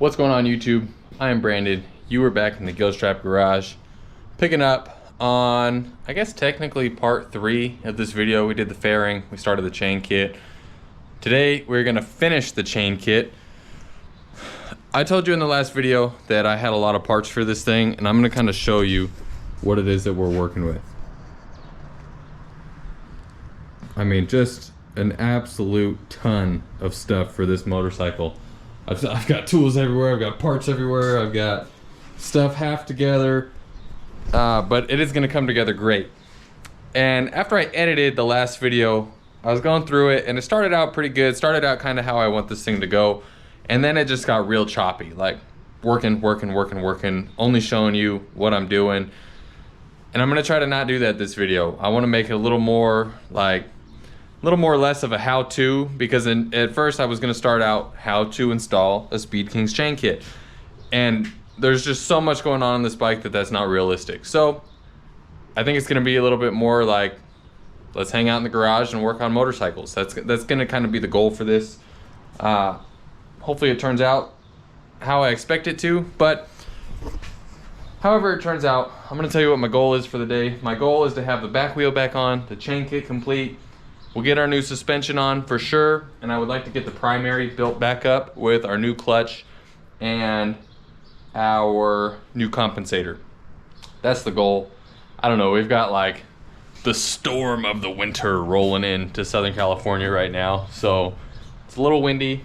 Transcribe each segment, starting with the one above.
What's going on, YouTube? I am Brandon. You were back in the Ghost Trap Garage, picking up on, I guess technically part 3 of this video. We did the fairing, we started the chain kit. Today we're gonna finish the chain kit. I told you in the last video that I had a lot of parts for this thing, and I'm gonna kind of show you what it is that we're working with. I mean, just an absolute ton of stuff for this motorcycle. I've got tools everywhere, I've got parts everywhere, I've got stuff half together, but it is gonna come together great. And after I edited the last video, I was going through it and it started out pretty good, started out kind of how I want this thing to go, and then it just got real choppy, like working, only showing you what I'm doing. And I'm gonna try to not do that this video. I wanna make it a little more like, or less of a how-to, because at first I was gonna start out how to install a Speed Kings chain kit. And there's just so much going on this bike that's not realistic. So I think it's gonna be a little bit more like, let's hang out in the garage and work on motorcycles. That's gonna kind of be the goal for this. Hopefully it turns out how I expect it to, but however it turns out, I'm gonna tell you what my goal is for the day. My goal is to have the back wheel back on, the chain kit complete. We'll get our new suspension on for sure, and I would like to get the primary built back up with our new clutch and our new compensator. That's the goal. I don't know, we've got like the storm of the winter rolling into Southern California right now, so it's a little windy.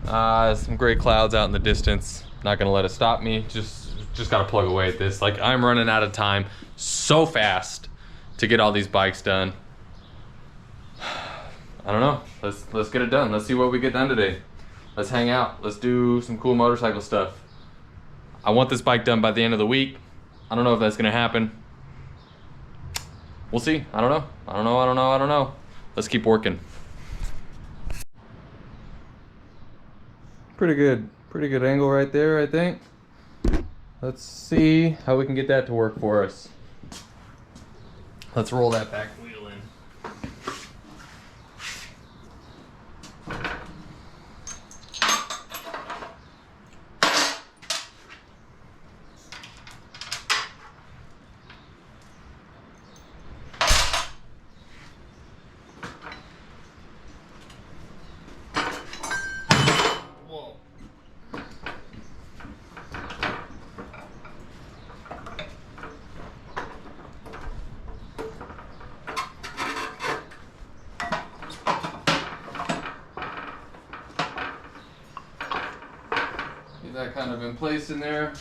Some gray clouds out in the distance. Not gonna let it stop me. Just gotta plug away at this. Like, I'm running out of time so fast to get all these bikes done. I don't know. Let's get it done. Let's see what we get done today. Let's hang out. Let's do some cool motorcycle stuff. I want this bike done by the end of the week. I don't know if that's gonna happen. We'll see. I don't know. Let's keep working. Pretty good angle right there, I think. Let's see how we can get that to work for us. Let's roll that back wheel in. That kind of in place in there.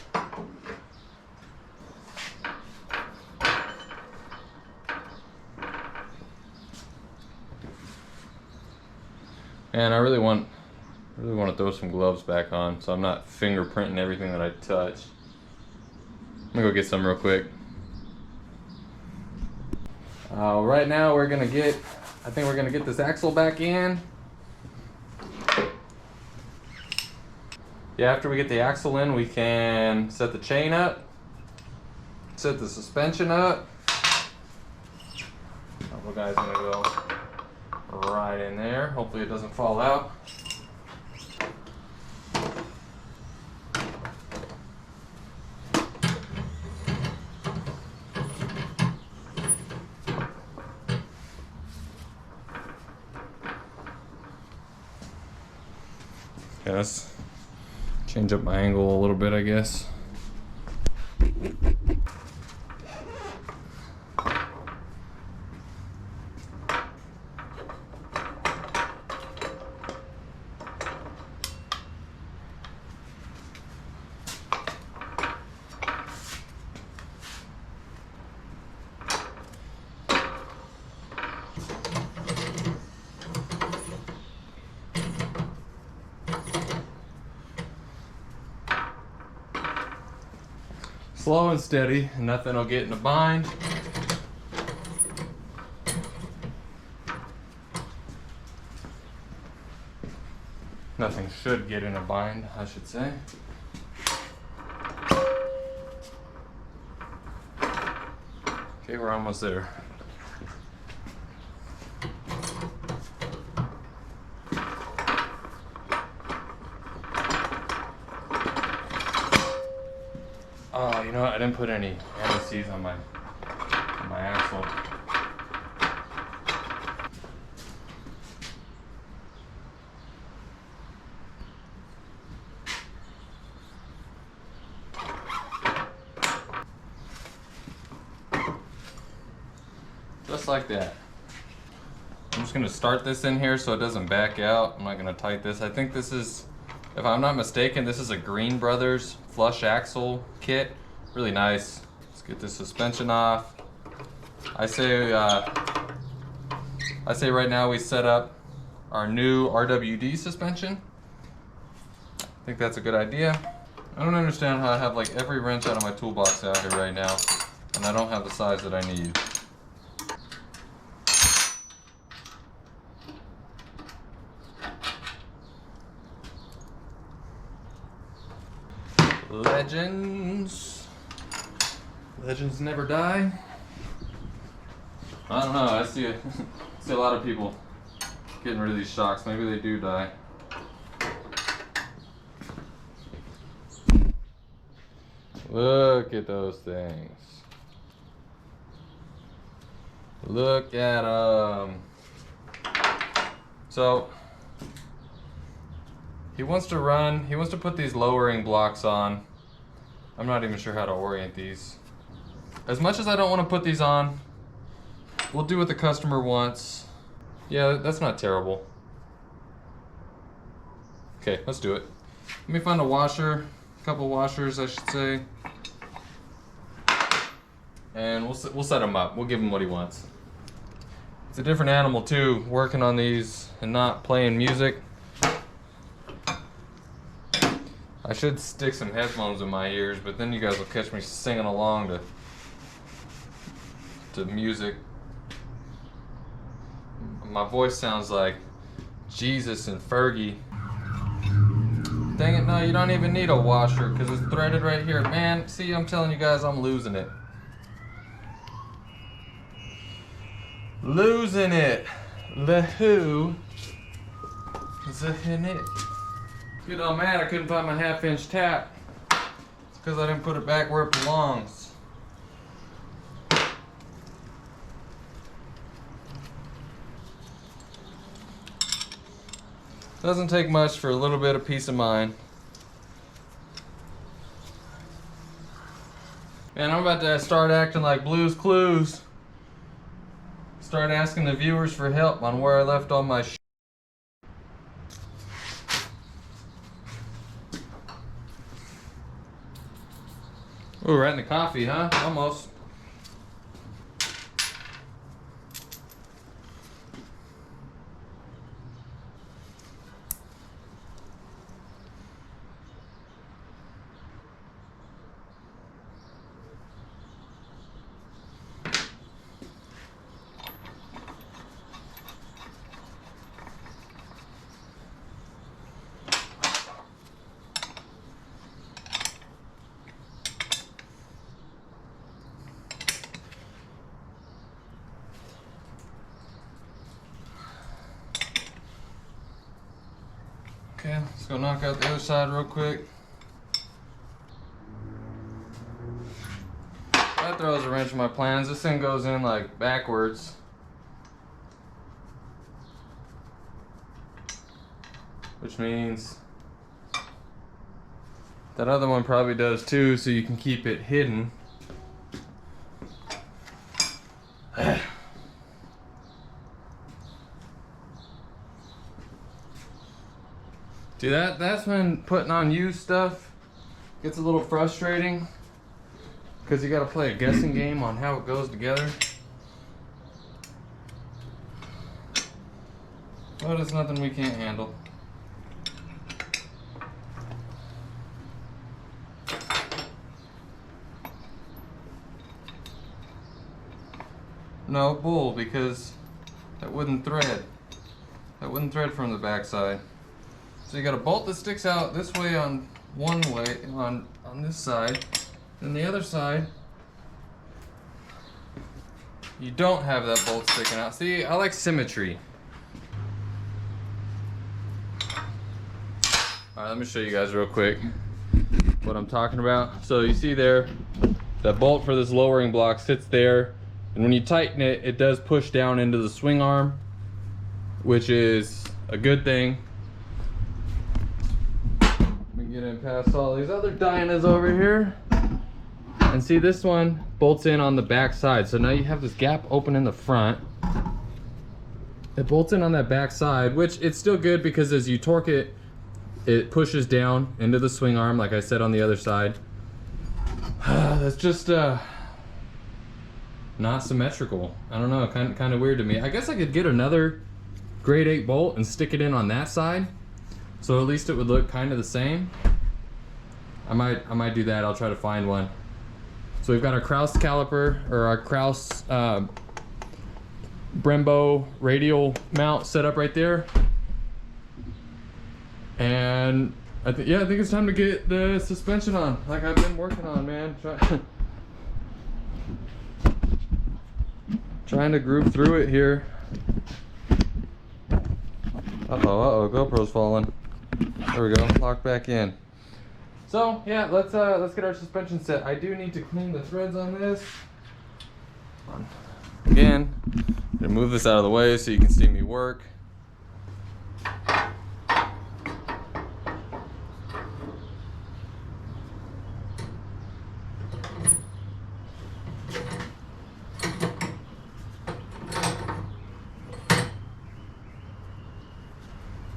And I really want to throw some gloves back on so I'm not fingerprinting everything that I touch. I'm gonna go get some real quick. Right now I think we're gonna get this axle back in. Yeah, after we get the axle in, we can set the chain up, set the suspension up. Couple guys gonna go right in there. Hopefully it doesn't fall out. Okay, let's change up my angle a little bit, I guess. Slow and steady, and nothing will get in a bind. Nothing should get in a bind, I should say. Okay, we're almost there. Oh, you know what? I didn't put any anti-seize on my axle. Just like that. I'm just gonna start this in here so it doesn't back out. I'm not gonna tight this. I think this is, if I'm not mistaken, this is a Green Brothers flush axle kit. Really nice. Let's get this suspension off. I say right now we set up our new RWD suspension. I think that's a good idea. I don't understand how I have like every wrench out of my toolbox out here right now, and I don't have the size that I need. Legends never die. I don't know. I see a lot of people getting rid of these shocks. Maybe they do die. Look at those things. Look at them. So he wants to put these lowering blocks on. I'm not even sure how to orient these. As much as I don't want to put these on, we'll do what the customer wants. Yeah, that's not terrible. Okay, let's do it. Let me find a washer, a couple washers I should say. And we'll set him up. We'll give him what he wants. It's a different animal too, working on these and not playing music. I should stick some headphones in my ears, but then you guys will catch me singing along to music. My voice sounds like Jesus and Fergie. Dang it, no, you don't even need a washer because it's threaded right here. Man, see, I'm telling you guys, I'm losing it. Losing it. Lehoo. Losing it. Get all mad I couldn't find my 1/2-inch tap. It's because I didn't put it back where it belongs. Doesn't take much for a little bit of peace of mind. Man, I'm about to start acting like Blue's Clues. Start asking the viewers for help on where I left all my shit. Ooh, right in the coffee, huh? Almost. Okay, let's go knock out the other side real quick. That throws a wrench in my plans. This thing goes in like backwards. Which means that other one probably does too, so you can keep it hidden. See, that's when putting on used stuff gets a little frustrating, because you got to play a guessing game on how it goes together. But it's nothing we can't handle. No, bull, because that wouldn't thread. That wouldn't thread from the backside. So you got a bolt that sticks out this way on one way, on this side. Then the other side, you don't have that bolt sticking out. See, I like symmetry. Alright, let me show you guys real quick. what I'm talking about. So you see there, that bolt for this lowering block sits there, and when you tighten it, it does push down into the swing arm, which is a good thing. Let me get in past all these other Dynas over here. And see, this one bolts in on the back side. So now you have this gap open in the front. It bolts in on that back side, which it's still good because as you torque it, it pushes down into the swing arm, like I said on the other side. That's just not symmetrical. I don't know, kind of weird to me. I guess I could get another grade 8 bolt and stick it in on that side, so at least it would look kind of the same. I might do that. I'll try to find one. So we've got our Kraus caliper, or our Kraus Brembo radial mount set up right there. And I think it's time to get the suspension on, like I've been working on, man. Trying to groove through it here. Uh-oh, GoPro's falling. There we go, locked back in. So yeah, let's get our suspension set. I do need to clean the threads on this. Again, I'm gonna move this out of the way so you can see me work.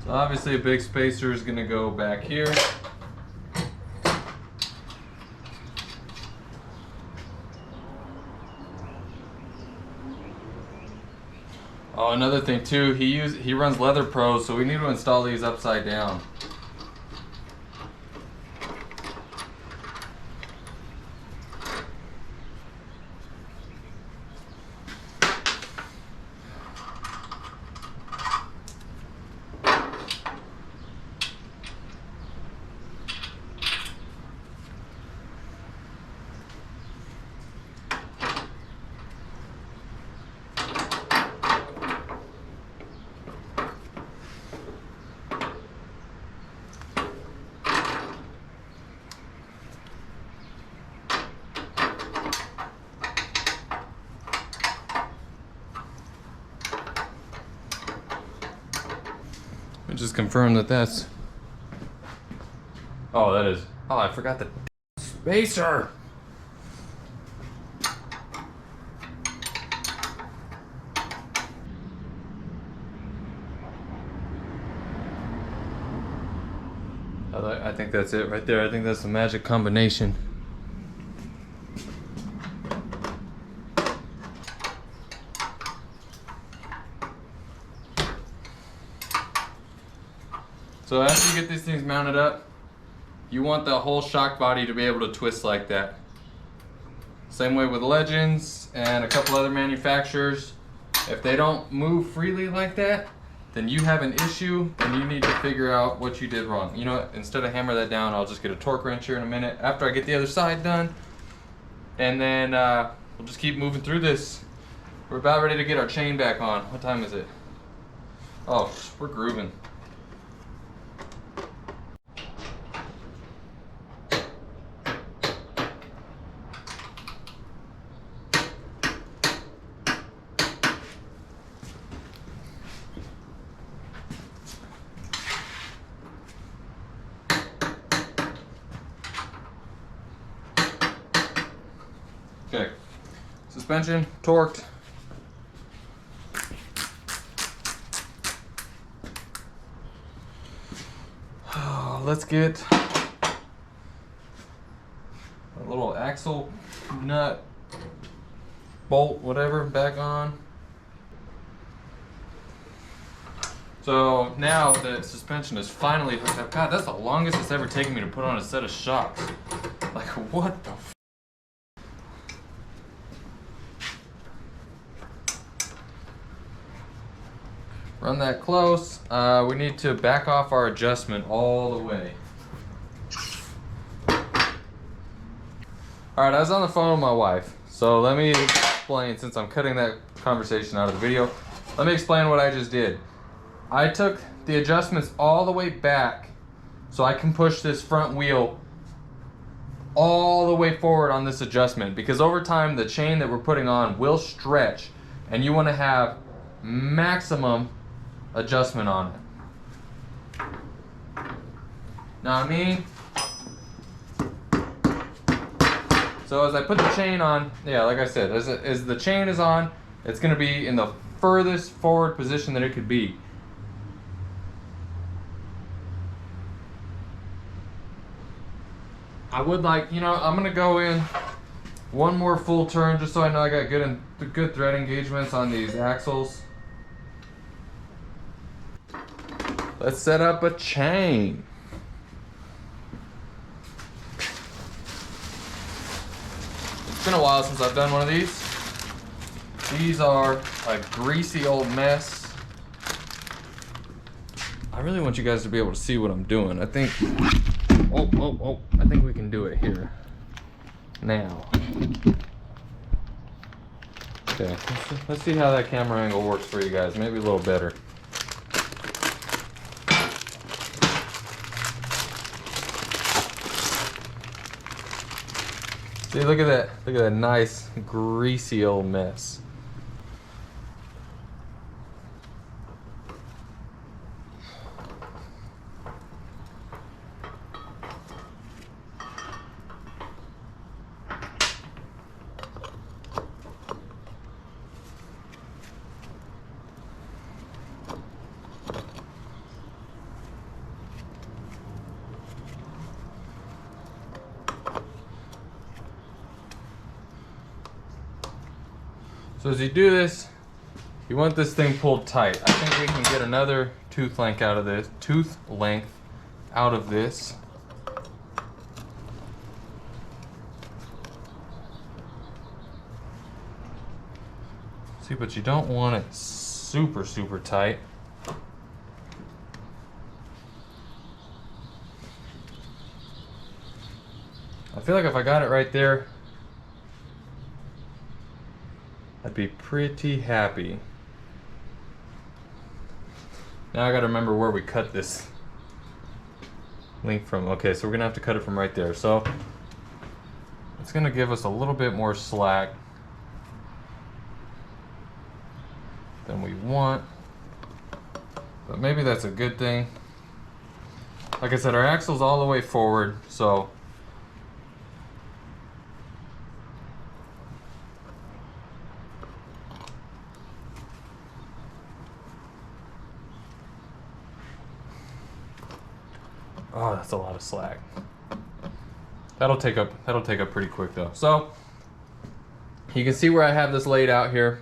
So obviously a big spacer is gonna go back here. Oh, another thing too, he runs Leather Pros, so we need to install these upside down. Just confirm that that's... Oh, that is... Oh, I forgot the spacer! I think that's it right there. I think that's the magic combination. So after you get these things mounted up, you want the whole shock body to be able to twist like that. Same way with Legends and a couple other manufacturers. If they don't move freely like that, then you have an issue and you need to figure out what you did wrong. You know what, instead of hammer that down, I'll just get a torque wrench here in a minute after I get the other side done. And then we'll just keep moving through this. We're about ready to get our chain back on. What time is it? Oh, we're grooving. Okay, suspension torqued. Let's get a little axle nut, bolt, whatever, back on. So now the suspension is finally hooked up. God, that's the longest it's ever taken me to put on a set of shocks. Like, what the f? Run that close. We need to back off our adjustment all the way. Alright, I was on the phone with my wife. So let me explain, since I'm cutting that conversation out of the video, let me explain what I just did. I took the adjustments all the way back so I can push this front wheel all the way forward on this adjustment, because over time the chain that we're putting on will stretch, and you want to have maximum adjustment on it. Know what I mean? So as I put the chain on, yeah, like I said, as the chain is on, it's going to be in the furthest forward position that it could be. I would like, you know, I'm going to go in one more full turn just so I know I got good thread engagements on these axles. Let's set up a chain. It's been a while since I've done one of these. These are a greasy old mess. I really want you guys to be able to see what I'm doing. I think, I think we can do it here. Now. Okay, let's see how that camera angle works for you guys. Maybe a little better. See, look at that nice, greasy old mess. So as you do this, you want this thing pulled tight. I think we can get another tooth length out of this. See, but you don't want it super, super tight. I feel like if I got it right there, I'd be pretty happy. Now I gotta remember where we cut this link from. Okay, so we're gonna have to cut it from right there. So it's gonna give us a little bit more slack than we want, but maybe that's a good thing. Like I said, our axle's all the way forward, so oh, that's a lot of slack. That'll take up pretty quick though. So you can see where I have this laid out here.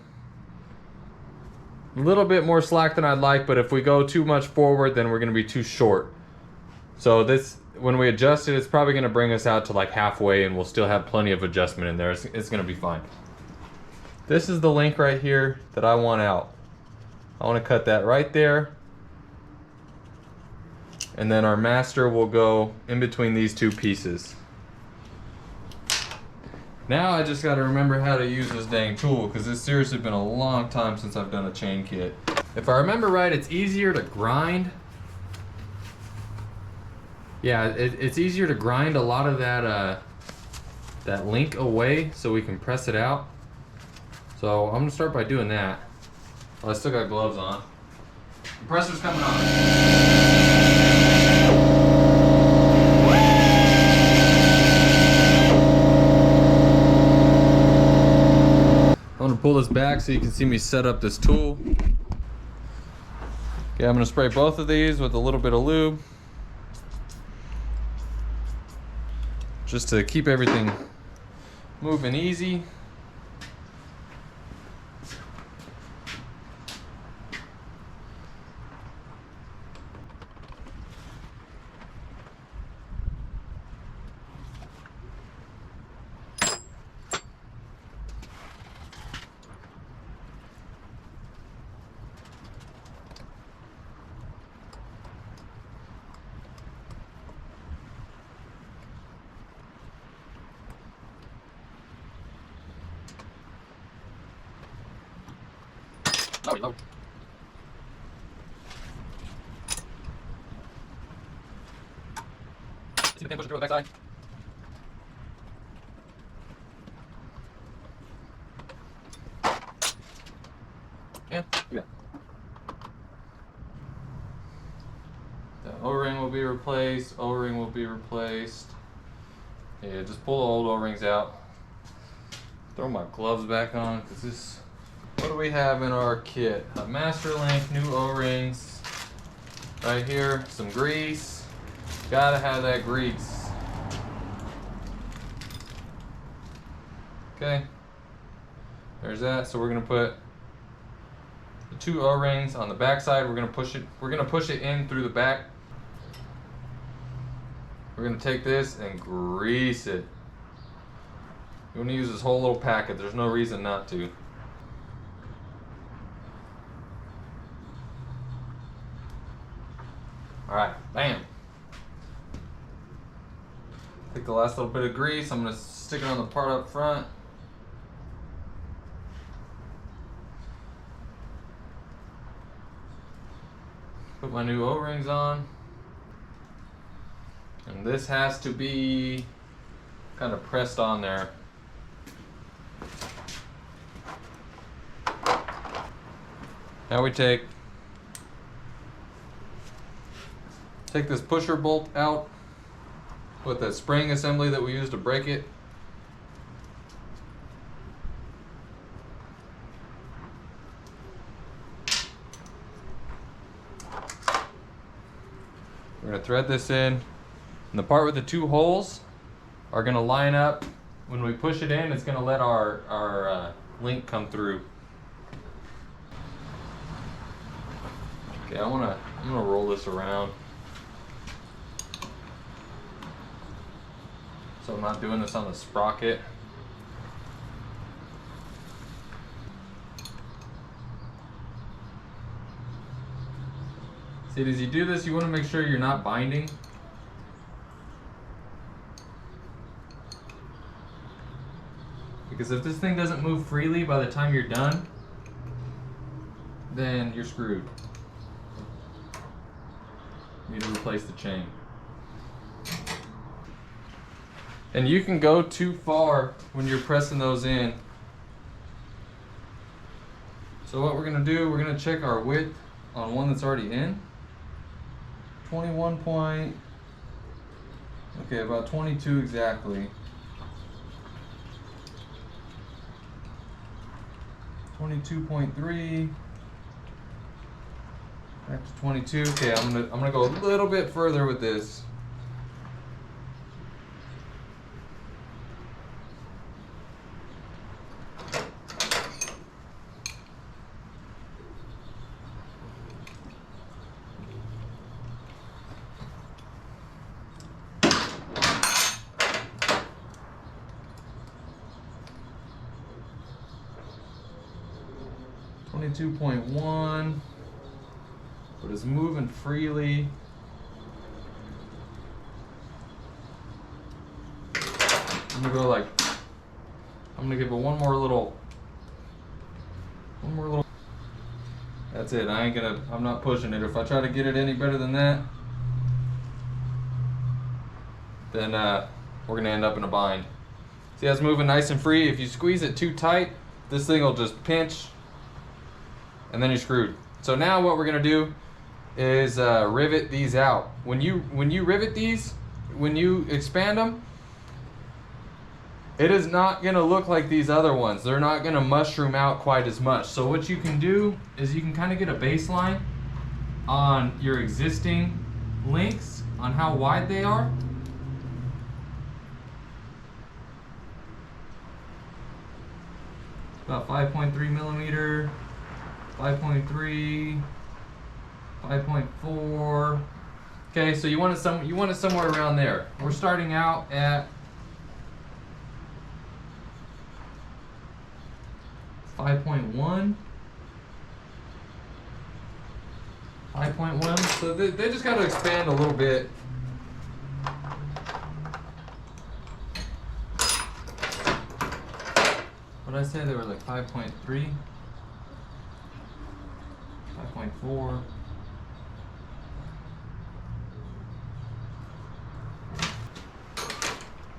A little bit more slack than I'd like, but if we go too much forward, then we're gonna be too short. So this, when we adjust it, it's probably gonna bring us out to like halfway, and we'll still have plenty of adjustment in there. It's gonna be fine. This is the link right here that I want out. I wanna cut that right there. And then our master will go in between these two pieces. Now I just gotta remember how to use this dang tool, because it's seriously been a long time since I've done a chain kit. If I remember right, it's easier to grind. Yeah, it's easier to grind a lot of that link away so we can press it out. So I'm gonna start by doing that. Well, I still got gloves on. Compressor's coming on. I'm gonna pull this back so you can see me set up this tool. Okay, I'm gonna spray both of these with a little bit of lube, just to keep everything moving easy. Load. See the pin pusher through the backside. The O-ring will be replaced. O-ring will be replaced. Yeah, just pull the old O-rings out. Throw my gloves back on, because this... What do we have in our kit? A master link, new O-rings. Right here, some grease. Gotta have that grease. Okay. There's that. So we're gonna put the 2 O-rings on the back side. We're gonna push it in through the back. We're gonna take this and grease it. You want to use this whole little packet. There's no reason not to. Alright, bam. Take the last little bit of grease. I'm gonna stick it on the part up front. Put my new O-rings on. And this has to be kind of pressed on there. Now we take this pusher bolt out with that spring assembly that we used to break it. We're going to thread this in, and the part with the 2 holes are going to line up. When we push it in, it's going to let our link come through. Okay, I'm gonna roll this around, so I'm not doing this on the sprocket. See, as you do this, you want to make sure you're not binding. Because if this thing doesn't move freely by the time you're done, then you're screwed. You need to replace the chain. And you can go too far when you're pressing those in. So what we're gonna do, we're gonna check our width on one that's already in. 21 point, okay, about 22 exactly. 22.3. Back to 22. Okay, I'm gonna go a little bit further with this. .1, but it's moving freely. I'm gonna go I'm gonna give it one more little. That's it. I'm not pushing it. If I try to get it any better than that, then we're gonna end up in a bind. See how it's moving nice and free? If you squeeze it too tight, this thing will just pinch, and then you're screwed. So now what we're gonna do is rivet these out. When you rivet these, when you expand them, it is not gonna look like these other ones. They're not gonna mushroom out quite as much. So what you can do is you can kind of get a baseline on your existing links on how wide they are. About 5.3 millimeter. 5.3, 5.4. Okay, so you want it somewhere around there. We're starting out at 5.1. 5.1. So they just got to expand a little bit. What did I say? They were like 5.3. 5.4.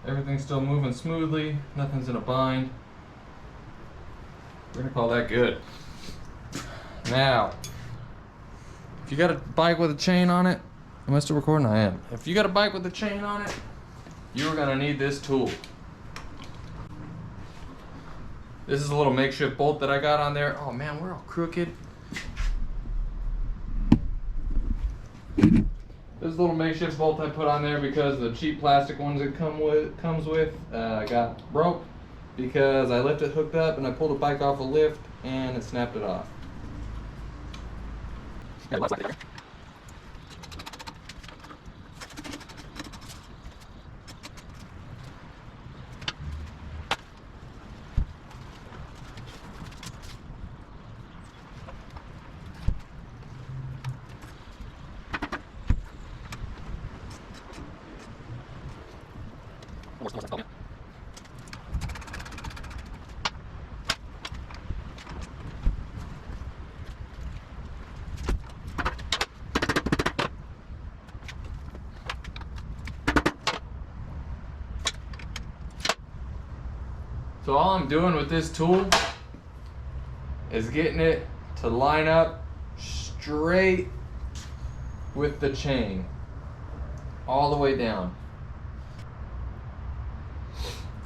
Everything's still moving smoothly. Nothing's in a bind. We're gonna call that good. Now, if you got a bike with a chain on it, Am I still recording? I am. If you got a bike with a chain on it, you're gonna need this tool. This is a little makeshift bolt that I got on there. Oh man, we're all crooked. This is a little makeshift bolt I put on there because the cheap plastic ones it comes with got broke because I left it hooked up and I pulled a bike off a lift and it snapped it off. So all I'm doing with this tool is getting it to line up straight with the chain all the way down.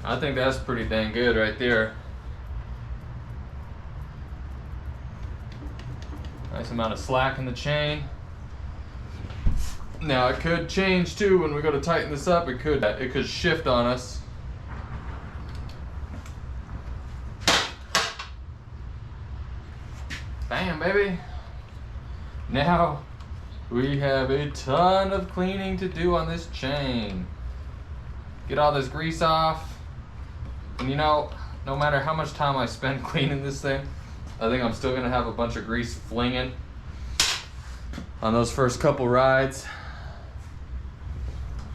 I think that's pretty dang good right there. Nice amount of slack in the chain. Now it could change too when we go to tighten this up. It could shift on us. Bam, baby. Now we have a ton of cleaning to do on this chain. Get all this grease off. And you know, no matter how much time I spend cleaning this thing, I think I'm still gonna have a bunch of grease flinging on those first couple rides.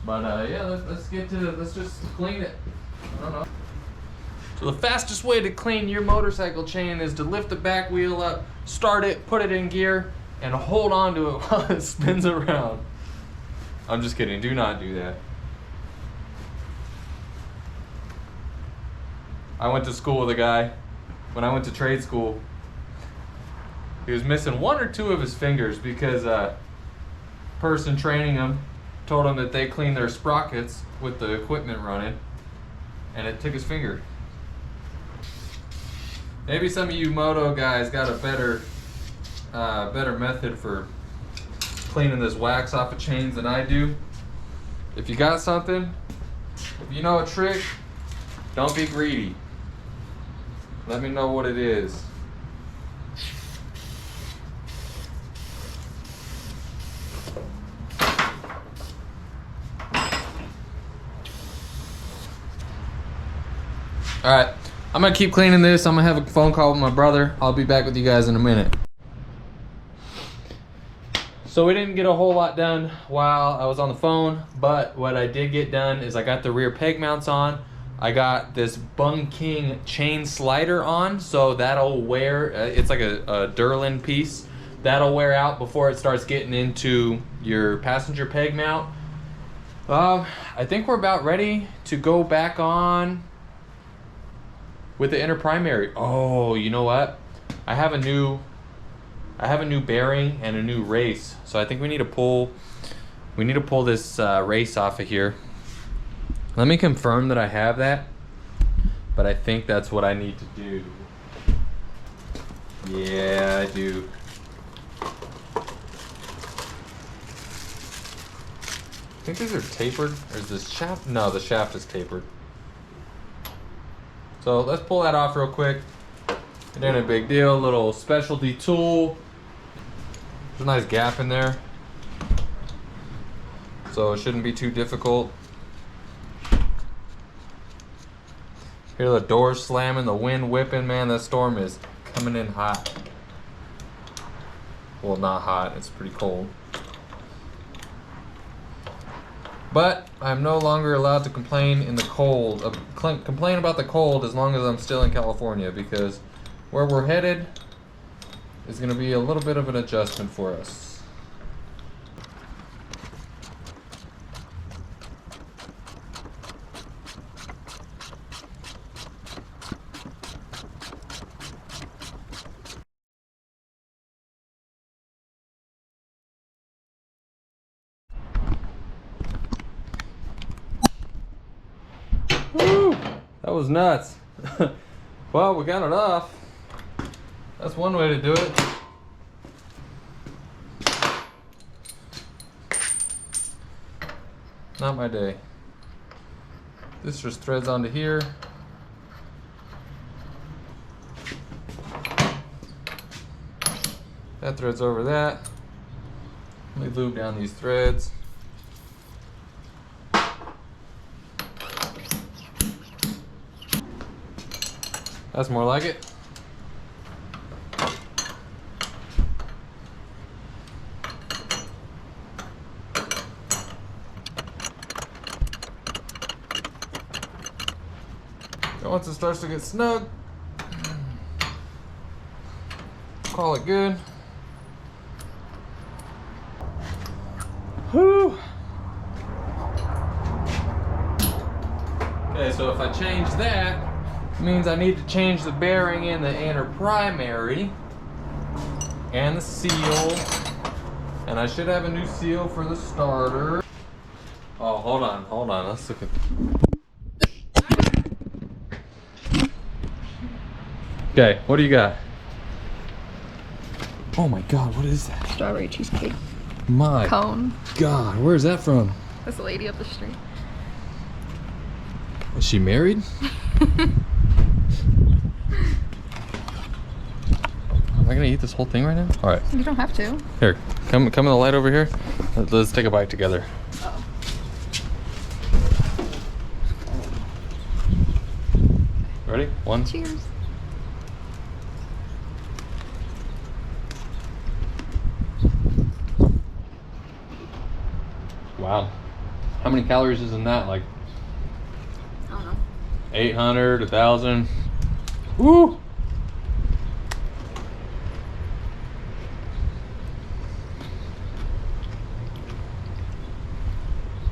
But yeah, let's just clean it. I don't know. So the fastest way to clean your motorcycle chain is to lift the back wheel up, start it, put it in gear, and hold on to it while it spins around. I'm just kidding, do not do that. I went to school with a guy, when I went to trade school, he was missing one or two of his fingers because a person training him told him that they cleaned their sprockets with the equipment running, and it took his finger. Maybe some of you moto guys got a better method for cleaning this wax off of chains than I do. If you got something, if you know a trick, don't be greedy. Let me know what it is. All right, I'm gonna keep cleaning this. I'm gonna have a phone call with my brother. I'll be back with you guys in a minute. So we didn't get a whole lot done while I was on the phone, but what I did get done is I got the rear peg mounts on. I got this Bung King chain slider on, so that'll wear, it's like a Durlin piece. That'll wear out before it starts getting into your passenger peg mount. I think we're about ready to go back on with the inner primary. Oh, you know what? I have a new bearing and a new race, so I think we need to pull this race off of here. Let me confirm that I have that, but I think that's what I need to do. Yeah, I do. I think these are tapered, or is this shaft? No, the shaft is tapered. So let's pull that off real quick. It ain't a big deal, little specialty tool. There's a nice gap in there, so it shouldn't be too difficult. Hear the doors slamming, the wind whipping, man, that storm is coming in hot. Well, not hot, it's pretty cold. But I'm no longer allowed to complain in the cold, complain about the cold as long as I'm still in California, because where we're headed is gonna be a little bit of an adjustment for us. Woo! That was nuts. Well, we got it off. That's one way to do it. Not my day. This just threads onto here. That threads over that. Let me lube down these threads. That's more like it. And once it starts to get snug, call it good. Whew. Okay, so if I change that, it means I need to change the bearing in the inner primary and the seal. And I should have a new seal for the starter. Oh, hold on, let's look at. Okay, what do you got? Oh my God, what is that? Strawberry cheesecake My cone. God, where's that from? This lady up the street. Is she married? Am I gonna eat this whole thing right now? All right. You don't have to. Here, come in the light over here. Let's take a bite together. Oh. Ready? One. Cheers. Wow. How many calories is in that? Like I don't know. 800, 1,000. Woo!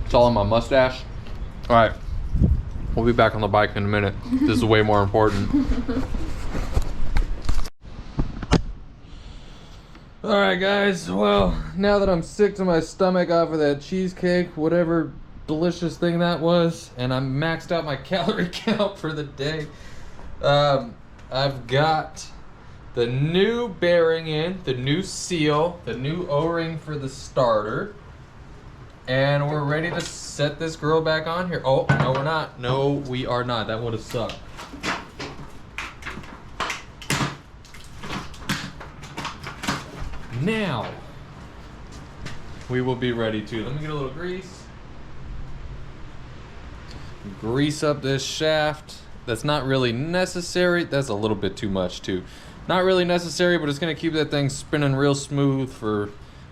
It's all on my mustache. All right. We'll be back on the bike in a minute. This is way more important. All right, guys. Well, now that I'm sick to my stomach off of that cheesecake, whatever delicious thing that was, and I'm maxed out my calorie count for the day, I've got the new bearing in, the new seal, the new O-ring for the starter, and we're ready to set this girl back on here. Oh, no, we're not. No, we are not. That would have sucked. Now, we will be ready to, let me get a little grease. Grease up this shaft. That's not really necessary. That's a little bit too much too. Not really necessary, but it's gonna keep that thing spinning real smooth for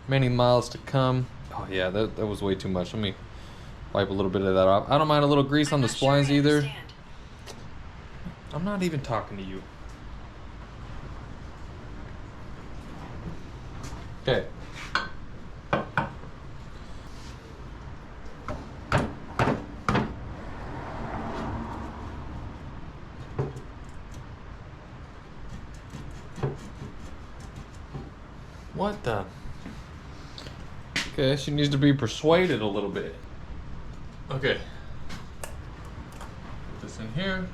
many miles to come. Oh yeah, that was way too much. Let me wipe a little bit of that off. I don't mind a little grease on the splines either. I'm not even talking to you. Okay. What the? Okay, she needs to be persuaded a little bit. Okay. Put this in here.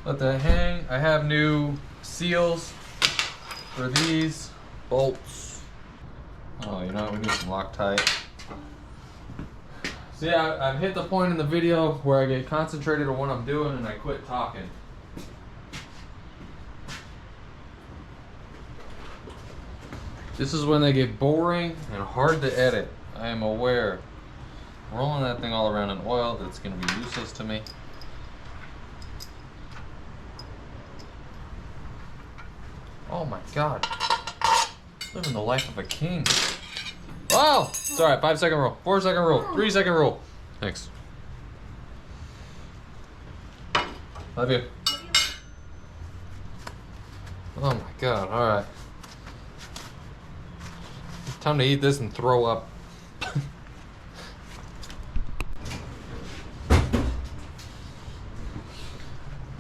Let that hang. I have new seals for these bolts. Oh, you know what? We need some Loctite. So yeah, I've hit the point in the video where I get concentrated on what I'm doing and I quit talking. This is when they get boring and hard to edit. I am aware. Rolling that thing all around in oil, that's going to be useless to me. Oh my God. Living the life of a king. Wow! It's alright, 5-second rule, 4-second rule, 3-second rule. Thanks. Love you. Oh my God, alright. Time to eat this and throw up.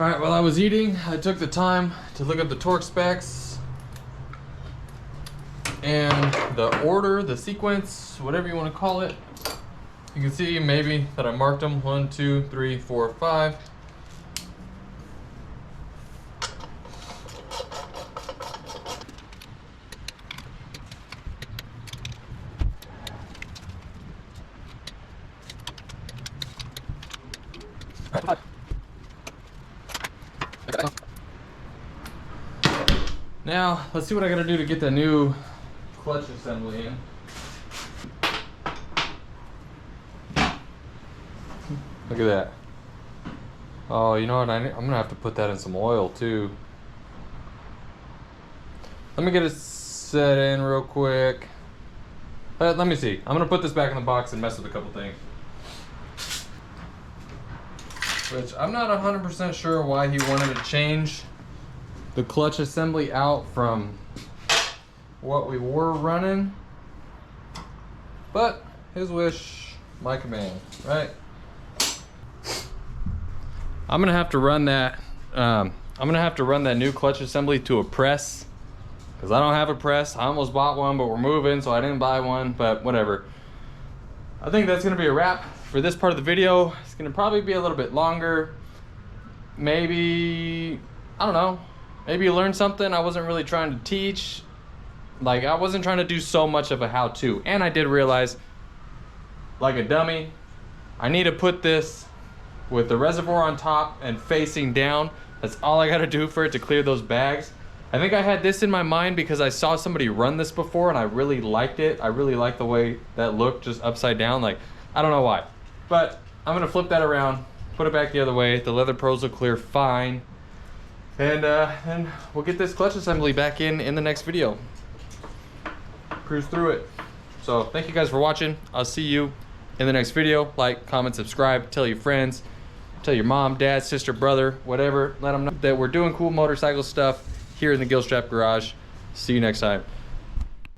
All right, while I was eating, I took the time to look up the torque specs and the order, the sequence, whatever you want to call it. You can see maybe that I marked them 1, 2, 3, 4, 5. Now, let's see what I gotta do to get the new clutch assembly in. Look at that. Oh, you know what? I'm gonna have to put that in some oil too. Let me get it set in real quick. Let me see. I'm gonna put this back in the box and mess with a couple things. Which I'm not 100% sure why he wanted to change the clutch assembly out from what we were running, but his wish, my command, right? I'm gonna have to run that. I'm gonna have to run that new clutch assembly to a press because I don't have a press. I almost bought one, but we're moving, so I didn't buy one. But whatever. I think that's gonna be a wrap for this part of the video. It's gonna probably be a little bit longer. Maybe, I don't know. Maybe you learned something I wasn't really trying to teach. Like, I wasn't trying to do so much of a how-to. And I did realize, like a dummy, I need to put this with the reservoir on top and facing down. That's all I gotta do for it to clear those bags. I think I had this in my mind because I saw somebody run this before and I really liked it. I really liked the way that looked just upside down. Like, I don't know why. But I'm gonna flip that around, put it back the other way. The leather pros will clear fine. And we'll get this clutch assembly back in the next video. Cruise through it. So thank you guys for watching. I'll see you in the next video. Like, comment, subscribe, tell your friends, tell your mom, dad, sister, brother, whatever. Let them know that we're doing cool motorcycle stuff here in the Gilstrap Garage. See you next time.